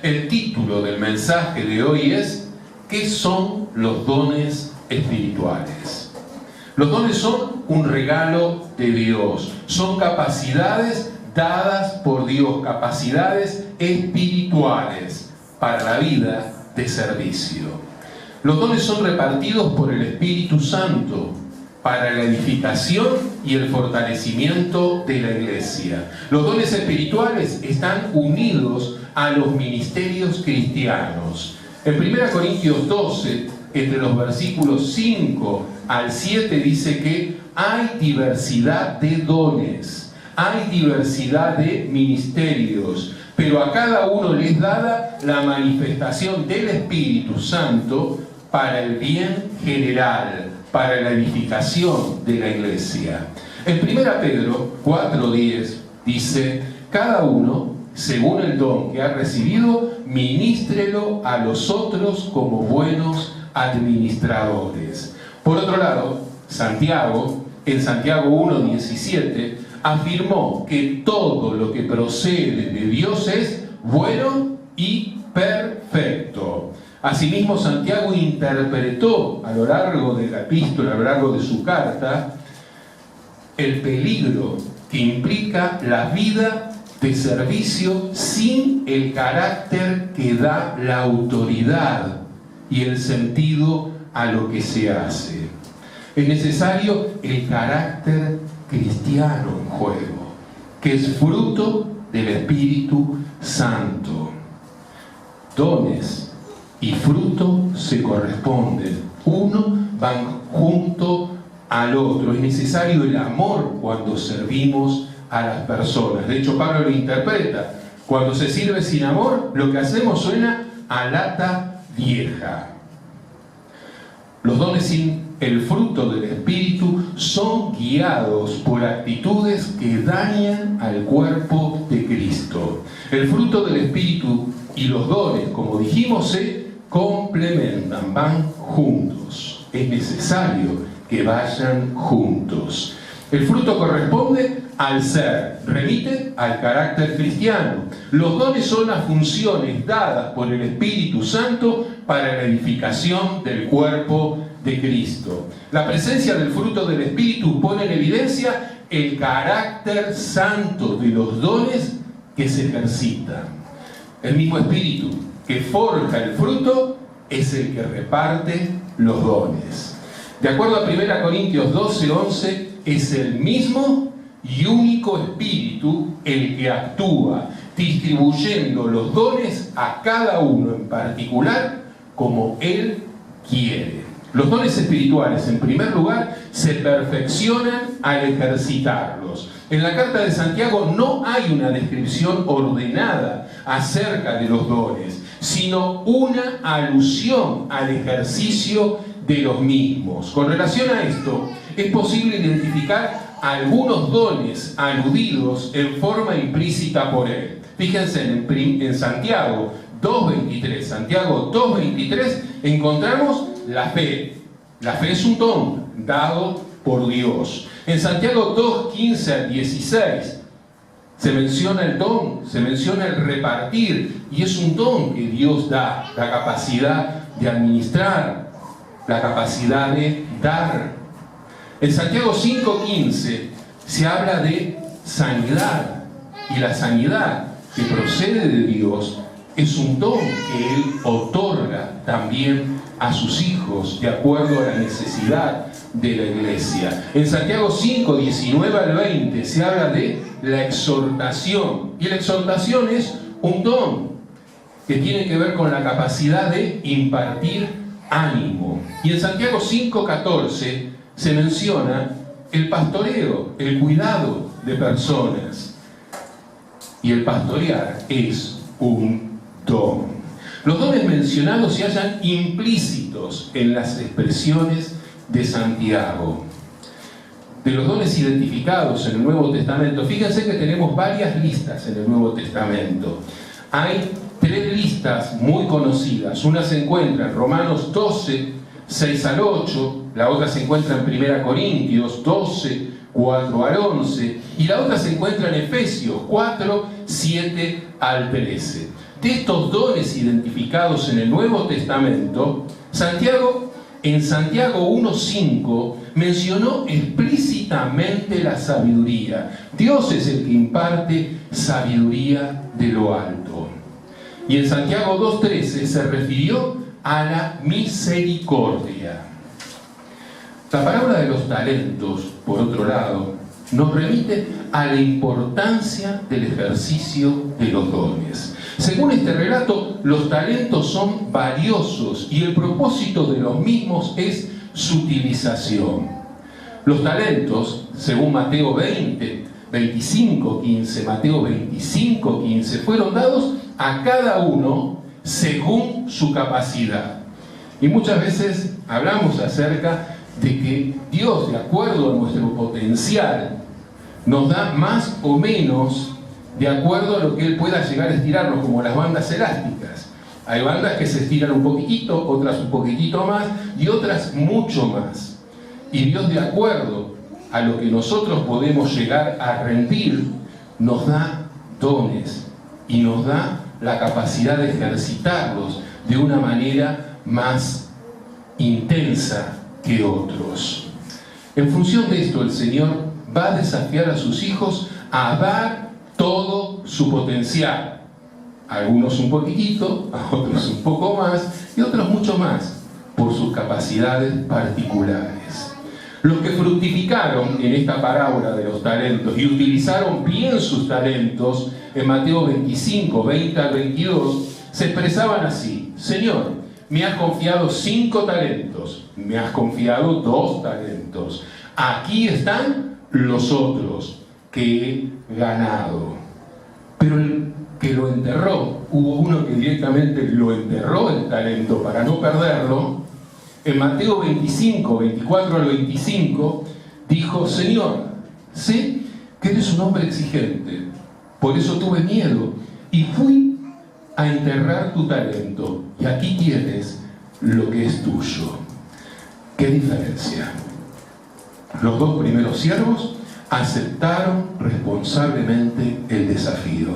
El título del mensaje de hoy es ¿qué son los dones espirituales? Los dones son un regalo de Dios, son capacidades dadas por Dios, capacidades espirituales para la vida de servicio. Los dones son repartidos por el Espíritu Santo para la edificación y el fortalecimiento de la iglesia. Los dones espirituales están unidos a los ministerios cristianos. En 1 Corintios 12, entre los versículos 5 al 7, dice que hay diversidad de dones, hay diversidad de ministerios, pero a cada uno le es dada la manifestación del Espíritu Santo para el bien general, para la edificación de la iglesia. En 1 Pedro 4:10 dice, cada uno, según el don que ha recibido, ministrelo a los otros como buenos administradores. Por otro lado, Santiago, en Santiago 1:17, afirmó que todo lo que procede de Dios es bueno y perfecto. Asimismo, Santiago interpretó a lo largo de la epístola, a lo largo de su carta, el peligro que implica la vida de servicio sin el carácter que da la autoridad y el sentido a lo que se hace. Es necesario el carácter cristiano en juego, que es fruto del Espíritu Santo. Dones y fruto se corresponden, uno van junto al otro. Es necesario el amor cuando servimos a las personas. De hecho, Pablo lo interpreta: cuando se sirve sin amor, lo que hacemos suena a lata vieja. Los dones sin el fruto del Espíritu son guiados por actitudes que dañan al cuerpo de Cristo. El fruto del Espíritu y los dones, como dijimos, se complementan, van juntos. Es necesario que vayan juntos. El fruto corresponde al ser, remite al carácter cristiano. Los dones son las funciones dadas por el Espíritu Santo para la edificación del cuerpo de Cristo. La presencia del fruto del Espíritu pone en evidencia el carácter santo de los dones que se ejercitan. El mismo Espíritu que forja el fruto es el que reparte los dones. De acuerdo a 1 Corintios 12:11, es el mismo y único Espíritu el que actúa, distribuyendo los dones a cada uno en particular como Él quiere. Los dones espirituales, en primer lugar, se perfeccionan al ejercitarlos. En la carta de Santiago no hay una descripción ordenada acerca de los dones, sino una alusión al ejercicio de los mismos. Con relación a esto, es posible identificar algunos dones aludidos en forma implícita por él. Fíjense en Santiago 2:23. Santiago 2:23 encontramos la fe. La fe es un don dado por Dios. En Santiago 2:15 al 16 se menciona el don, se menciona el repartir, y es un don que Dios da, la capacidad de administrar, la capacidad de dar. En Santiago 5:15 se habla de sanidad, y la sanidad que procede de Dios es un don que Él otorga también a sus hijos de acuerdo a la necesidad de la iglesia. En Santiago 5:19 al 20 se habla de la exhortación, y la exhortación es un don que tiene que ver con la capacidad de impartir ánimo. Y en Santiago 5:14 se menciona el pastoreo, el cuidado de personas. Y el pastorear es un don. Los dones mencionados se hallan implícitos en las expresiones de Santiago. De los dones identificados en el Nuevo Testamento, fíjense que tenemos varias listas en el Nuevo Testamento. Hay 3 listas muy conocidas. Una se encuentra en Romanos 12, 6 al 8, la otra se encuentra en 1 Corintios 12, 4 al 11, y la otra se encuentra en Efesios 4, 7 al 13. de estos dones identificados en el Nuevo Testamento, en Santiago 1:5 mencionó explícitamente la sabiduría. Dios es el que imparte sabiduría de lo alto. Y en Santiago 2:13 se refirió a la misericordia. La parábola de los talentos, por otro lado, nos remite a la importancia del ejercicio de los dones. Según este relato, los talentos son valiosos y el propósito de los mismos es su utilización. Los talentos, según Mateo 25:15, Mateo 25:15, fueron dados a cada uno según su capacidad. Y muchas veces hablamos acerca de que Dios, de acuerdo a nuestro potencial, nos da más o menos de acuerdo a lo que Él pueda llegar a estirarnos, como las bandas elásticas. Hay bandas que se estiran un poquitito, otras un poquitito más y otras mucho más. Y Dios, de acuerdo a lo que nosotros podemos llegar a rendir, nos da dones y nos da la capacidad de ejercitarlos de una manera más intensa que otros. En función de esto, el Señor va a desafiar a sus hijos a dar todo su potencial. Algunos un poquitito, a otros un poco más y otros mucho más, por sus capacidades particulares. Los que fructificaron en esta parábola de los talentos y utilizaron bien sus talentos, en Mateo 25, 20 al 22, se expresaban así: Señor, me has confiado 5 talentos, me has confiado 2 talentos. Aquí están los otros que he ganado. Pero el que lo enterró, hubo uno que directamente lo enterró el talento para no perderlo. En Mateo 25, 24 al 25, dijo: Señor, sé que eres un hombre exigente, por eso tuve miedo y fui a enterrar tu talento, y aquí tienes lo que es tuyo. ¿Qué diferencia? Los 2 primeros siervos aceptaron responsablemente el desafío.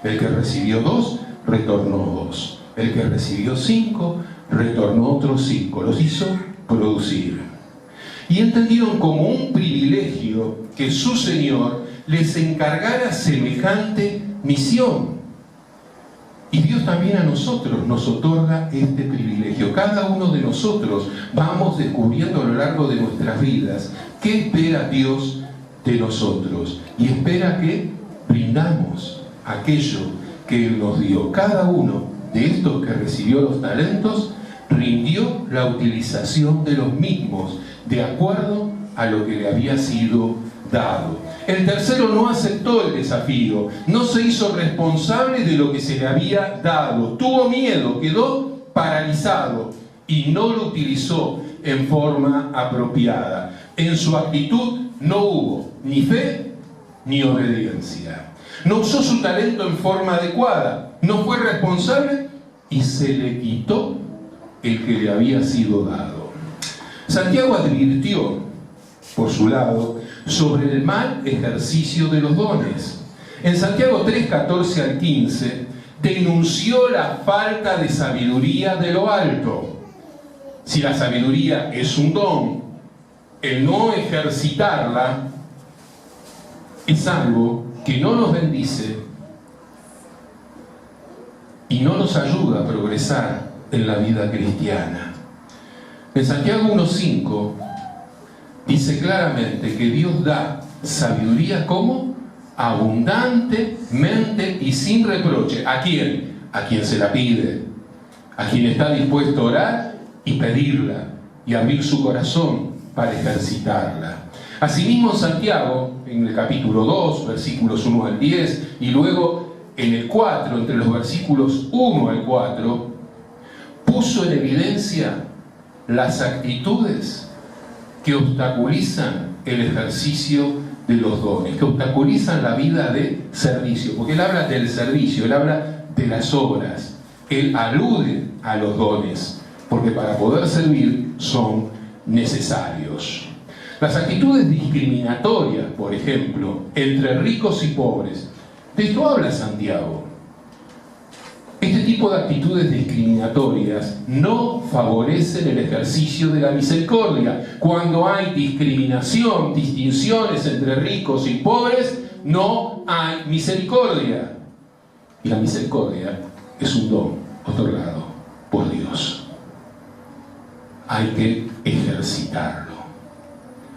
El que recibió 2, retornó 2. El que recibió 5, retornó otros 5. Los hizo producir. Y entendieron como un privilegio que su Señor les encargara semejante misión. Y Dios también a nosotros nos otorga este privilegio. Cada uno de nosotros vamos descubriendo a lo largo de nuestras vidas qué espera Dios de nosotros. Y espera que brindamos aquello que Él nos dio. Cada uno de estos que recibió los talentos rindió la utilización de los mismos de acuerdo a lo que le había sido dado. El tercero no aceptó el desafío, no se hizo responsable de lo que se le había dado, tuvo miedo, quedó paralizado y no lo utilizó en forma apropiada. En su actitud no hubo ni fe ni obediencia. No usó su talento en forma adecuada, no fue responsable y se le quitó el que le había sido dado. Santiago advirtió, por su lado, sobre el mal ejercicio de los dones. En Santiago 3, 14 al 15, denunció la falta de sabiduría de lo alto. Si la sabiduría es un don, el no ejercitarla es algo que no nos bendice y no nos ayuda a progresar en la vida cristiana. En Santiago 1:5 dice claramente que Dios da sabiduría como abundantemente y sin reproche. ¿A quién? A quien se la pide, a quien está dispuesto a orar y pedirla y abrir su corazón para ejercitarla. Asimismo, en Santiago, en el capítulo 2, versículos 1 al 10, y luego en el 4, entre los versículos 1 al 4, puso en evidencia las actitudes que obstaculizan el ejercicio de los dones, que obstaculizan la vida de servicio, porque él habla del servicio, él habla de las obras, él alude a los dones, porque para poder servir son necesarios. Las actitudes discriminatorias, por ejemplo, entre ricos y pobres, de esto habla Santiago. Este tipo de actitudes discriminatorias no favorecen el ejercicio de la misericordia. Cuando hay discriminación, distinciones entre ricos y pobres, no hay misericordia. Y la misericordia es un don otorgado por Dios. Hay que ejercitarlo.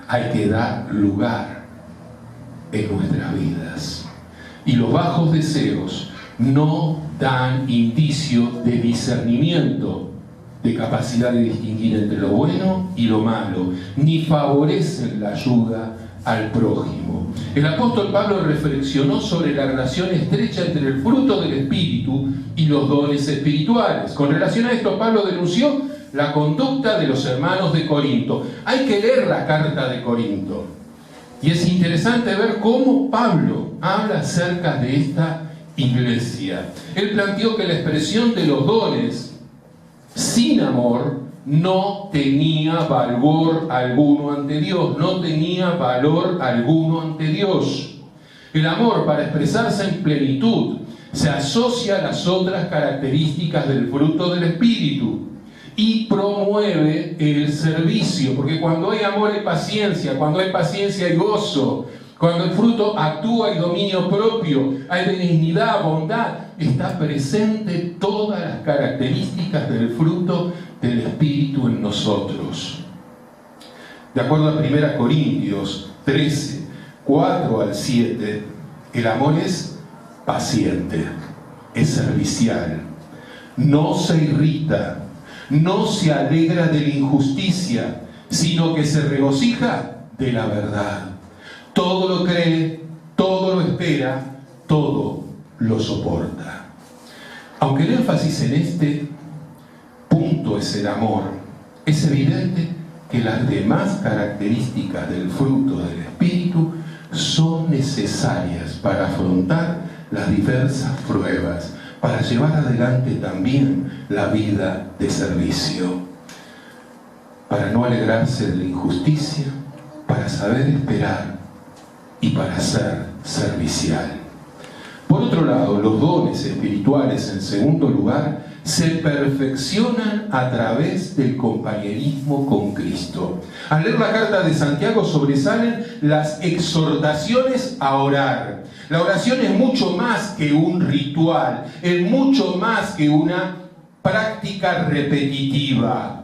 Hay que dar lugar en nuestras vidas. Y los bajos deseos no dan indicio de discernimiento, de capacidad de distinguir entre lo bueno y lo malo, ni favorecen la ayuda al prójimo. El apóstol Pablo reflexionó sobre la relación estrecha entre el fruto del Espíritu y los dones espirituales. Con relación a esto, Pablo denunció la conducta de los hermanos de Corinto. Hay que leer la carta de Corinto. Y es interesante ver cómo Pablo habla acerca de esta iglesia. Él planteó que la expresión de los dones sin amor no tenía valor alguno ante Dios, no tenía valor alguno ante Dios. El amor, para expresarse en plenitud, se asocia a las otras características del fruto del Espíritu y promueve el servicio, porque cuando hay amor hay paciencia, cuando hay paciencia hay gozo, cuando el fruto actúa y dominio propio, hay benignidad, bondad, está presente todas las características del fruto del Espíritu en nosotros. De acuerdo a 1 Corintios 13, 4 al 7, el amor es paciente, es servicial, no se irrita, no se alegra de la injusticia, sino que se regocija de la verdad. Todo lo cree, todo lo espera, todo lo soporta. Aunque el énfasis en este punto es el amor, es evidente que las demás características del fruto del Espíritu son necesarias para afrontar las diversas pruebas, para llevar adelante también la vida de servicio, para no alegrarse de la injusticia, para saber esperar y para ser servicial. Por otro lado, los dones espirituales, en segundo lugar, se perfeccionan a través del compañerismo con Cristo. Al leer la carta de Santiago sobresalen las exhortaciones a orar. La oración es mucho más que un ritual, es mucho más que una práctica repetitiva.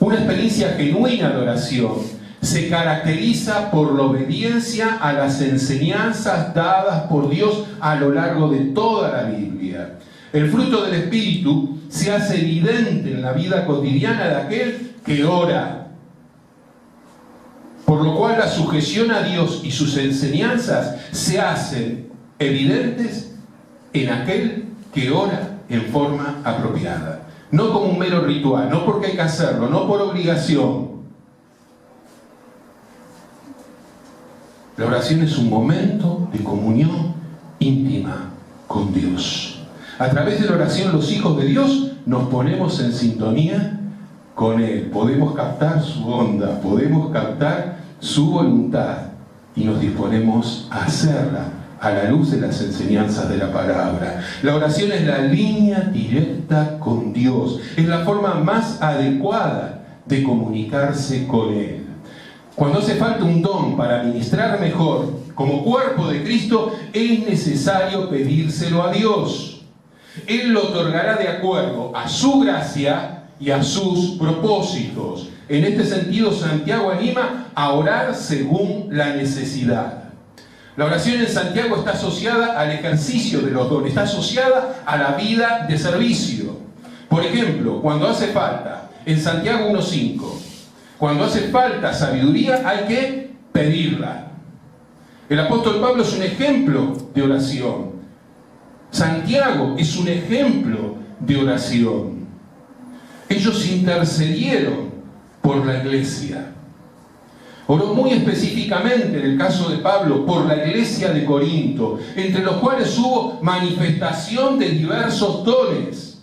Una experiencia genuina de oración se caracteriza por la obediencia a las enseñanzas dadas por Dios a lo largo de toda la Biblia. El fruto del Espíritu se hace evidente en la vida cotidiana de aquel que ora, por lo cual la sujeción a Dios y sus enseñanzas se hacen evidentes en aquel que ora en forma apropiada. No como un mero ritual, no porque hay que hacerlo, no por obligación. La oración es un momento de comunión íntima con Dios. A través de la oración, los hijos de Dios nos ponemos en sintonía con Él. Podemos captar su onda, podemos captar su voluntad y nos disponemos a hacerla a la luz de las enseñanzas de la palabra. La oración es la línea directa con Dios, es la forma más adecuada de comunicarse con Él. Cuando hace falta un don para ministrar mejor, como cuerpo de Cristo, es necesario pedírselo a Dios. Él lo otorgará de acuerdo a su gracia y a sus propósitos. En este sentido, Santiago anima a orar según la necesidad. La oración en Santiago está asociada al ejercicio de los dones, está asociada a la vida de servicio. Por ejemplo, cuando hace falta, en Santiago 1:5, cuando hace falta sabiduría hay que pedirla. El apóstol Pablo es un ejemplo de oración. Santiago es un ejemplo de oración. Ellos intercedieron por la iglesia. Oró muy específicamente, en el caso de Pablo, por la iglesia de Corinto, entre los cuales hubo manifestación de diversos dones.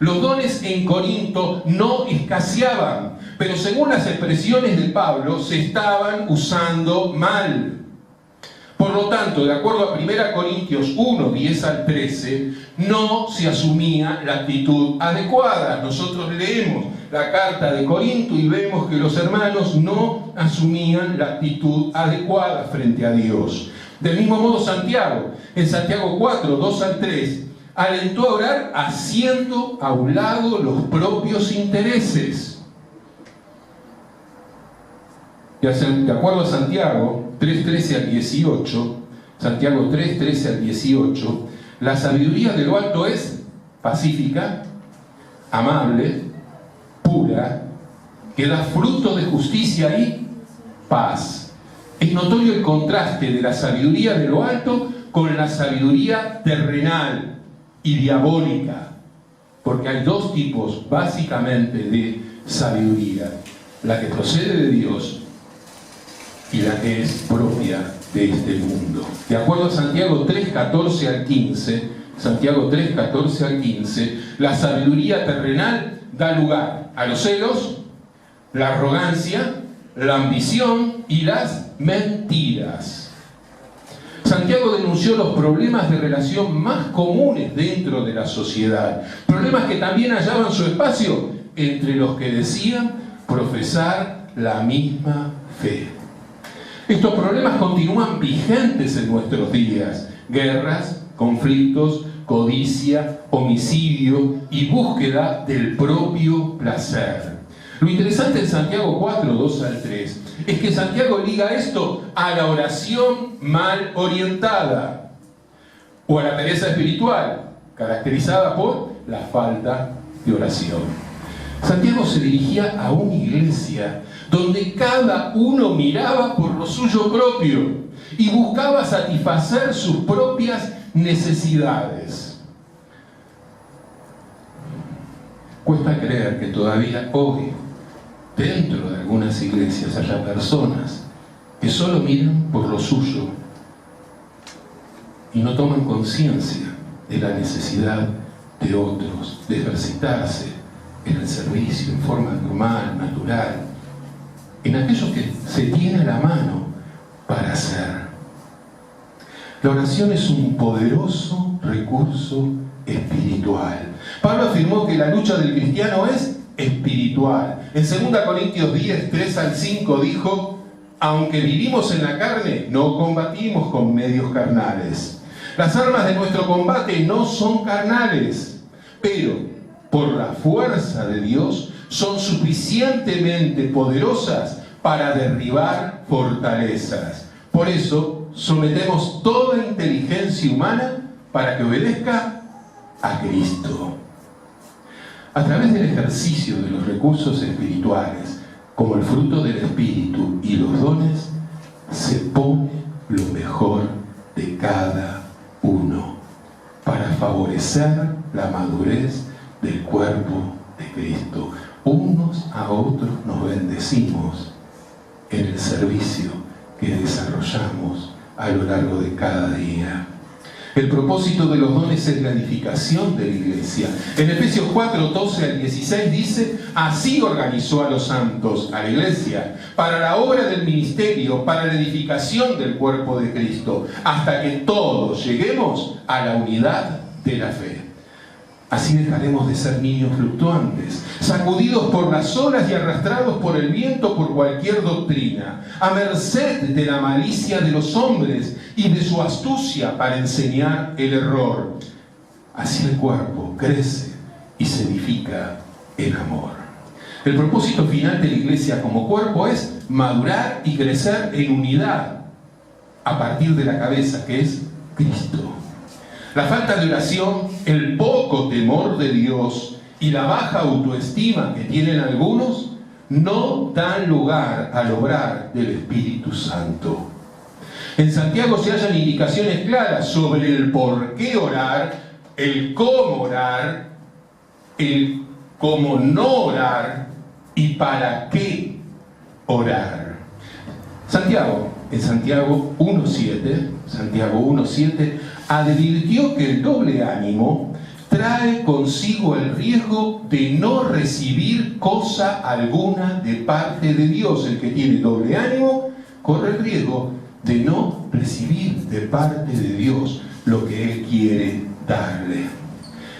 Los dones en Corinto no escaseaban, pero según las expresiones de Pablo, se estaban usando mal. Por lo tanto, de acuerdo a 1 Corintios 1, 10 al 13, no se asumía la actitud adecuada. Nosotros leemos la carta de Corinto y vemos que los hermanos no asumían la actitud adecuada frente a Dios. Del mismo modo Santiago, en Santiago 4, 2 al 3, alentó a orar haciendo a un lado los propios intereses. De acuerdo a Santiago 3, 13 al 18, Santiago 3, 13 al 18, la sabiduría de lo alto es pacífica, amable, pura, que da fruto de justicia y paz. Es notorio el contraste de la sabiduría de lo alto con la sabiduría terrenal y diabólica, porque hay dos tipos básicamente de sabiduría: la que procede de Dios y la que es propia de este mundo. De acuerdo a Santiago 3, 14 al 15, Santiago 3, 14 al 15, la sabiduría terrenal da lugar a los celos, la arrogancia, la ambición y las mentiras. Santiago denunció los problemas de relación más comunes dentro de la sociedad, problemas que también hallaban su espacio entre los que decían profesar la misma fe. Estos problemas continúan vigentes en nuestros días: guerras, conflictos, codicia, homicidio y búsqueda del propio placer. Lo interesante en Santiago 4, 2 al 3, es que Santiago liga esto a la oración mal orientada o a la pereza espiritual, caracterizada por la falta de oración. Santiago se dirigía a una iglesia donde cada uno miraba por lo suyo propio y buscaba satisfacer sus propias necesidades. Cuesta creer que todavía hoy, dentro de algunas iglesias, haya personas que solo miran por lo suyo y no toman conciencia de la necesidad de otros, de ejercitarse en el servicio en forma normal, natural, en aquello que se tiene a la mano para hacer. La oración es un poderoso recurso espiritual. Pablo afirmó que la lucha del cristiano es espiritual. En 2 Corintios 10, 3 al 5 dijo: aunque vivimos en la carne, no combatimos con medios carnales. Las armas de nuestro combate no son carnales, pero por la fuerza de Dios son suficientemente poderosas para derribar fortalezas. Por eso sometemos toda inteligencia humana para que obedezca a Cristo. A través del ejercicio de los recursos espirituales, como el fruto del Espíritu y los dones, se pone lo mejor de cada uno para favorecer la madurez del cuerpo de Cristo. Unos a otros nos bendecimos en el servicio que desarrollamos a lo largo de cada día. El propósito de los dones es la edificación de la iglesia. En Efesios 4, 12 al 16 dice: así organizó a los santos, a la iglesia, para la obra del ministerio, para la edificación del cuerpo de Cristo, hasta que todos lleguemos a la unidad de la fe. Así dejaremos de ser niños fluctuantes, sacudidos por las olas y arrastrados por el viento por cualquier doctrina, a merced de la malicia de los hombres y de su astucia para enseñar el error. Así el cuerpo crece y se edifica en amor. El propósito final de la iglesia como cuerpo es madurar y crecer en unidad a partir de la cabeza, que es Cristo. La falta de oración, el poco temor de Dios y la baja autoestima que tienen algunos no dan lugar al obrar del Espíritu Santo. En Santiago se hallan indicaciones claras sobre el por qué orar, el cómo orar, el cómo no orar y para qué orar. En Santiago 1.7, advirtió que el doble ánimo trae consigo el riesgo de no recibir cosa alguna de parte de Dios. El que tiene doble ánimo corre el riesgo de no recibir de parte de Dios lo que Él quiere darle.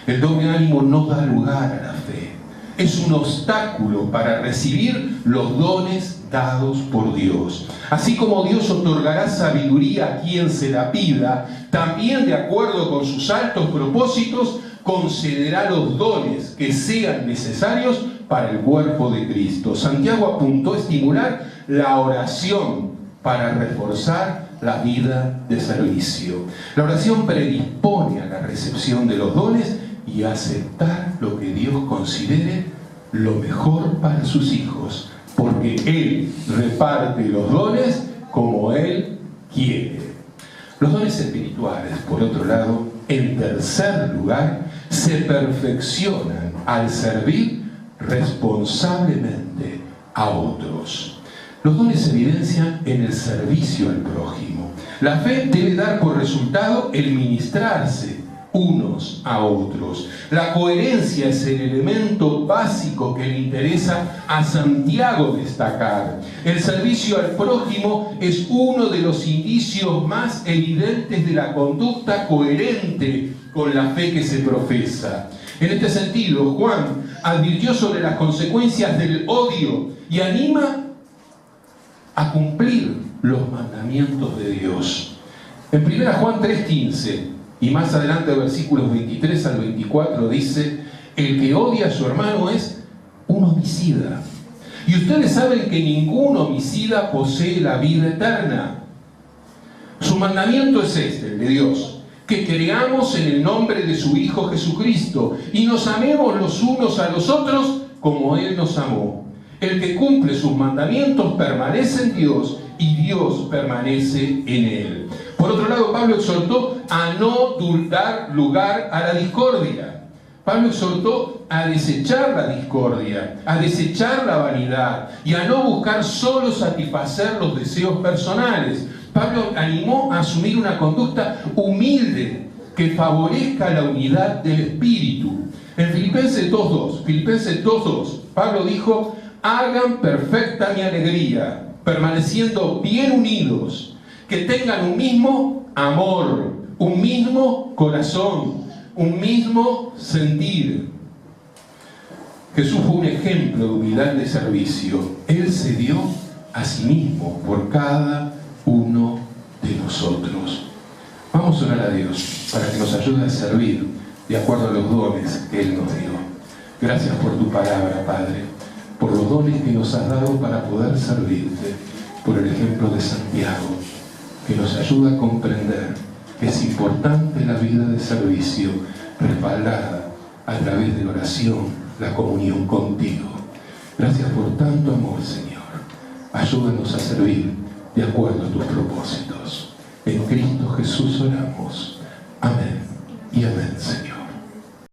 El doble ánimo no da lugar a la fe. Es un obstáculo para recibir los dones dados por Dios. Así como Dios otorgará sabiduría a quien se la pida, también de acuerdo con sus altos propósitos, concederá los dones que sean necesarios para el cuerpo de Cristo. Santiago apuntó a estimular la oración para reforzar la vida de servicio. La oración predispone a la recepción de los dones y a aceptar lo que Dios considere lo mejor para sus hijos, porque Él reparte los dones como Él quiere. Los dones espirituales, por otro lado, en tercer lugar, se perfeccionan al servir responsablemente a otros. Los dones se evidencian en el servicio al prójimo. La fe debe dar por resultado el ministrarse unos a otros. La coherencia es el elemento básico que le interesa a Santiago destacar. El servicio al prójimo es uno de los indicios más evidentes de la conducta coherente con la fe que se profesa. En este sentido, Juan advirtió sobre las consecuencias del odio y anima a cumplir los mandamientos de Dios. En 1 Juan 3:15 y más adelante versículos 23 al 24 dice: el que odia a su hermano es un homicida. Y ustedes saben que ningún homicida posee la vida eterna. Su mandamiento es este, el de Dios: que creamos en el nombre de su Hijo Jesucristo y nos amemos los unos a los otros como Él nos amó. El que cumple sus mandamientos permanece en Dios y Dios permanece en él. Por otro lado, Pablo exhortó a no dar lugar a la discordia. Pablo exhortó a desechar la discordia, a desechar la vanidad y a no buscar solo satisfacer los deseos personales. Pablo animó a asumir una conducta humilde que favorezca la unidad del espíritu. En Filipenses 2:2, Pablo dijo: hagan perfecta mi alegría, permaneciendo bien unidos, que tengan un mismo amor, un mismo corazón, un mismo sentir. Jesús fue un ejemplo de humildad de servicio. Él se dio a sí mismo por cada uno de nosotros. Vamos a orar a Dios para que nos ayude a servir de acuerdo a los dones que Él nos dio. Gracias por tu palabra, Padre, por los dones que nos has dado para poder servirte, por el ejemplo de Santiago, que nos ayuda a comprender que es importante la vida de servicio, respaldada a través de la oración, la comunión contigo. Gracias por tanto amor, Señor. Ayúdanos a servir de acuerdo a tus propósitos. En Cristo Jesús oramos. Amén.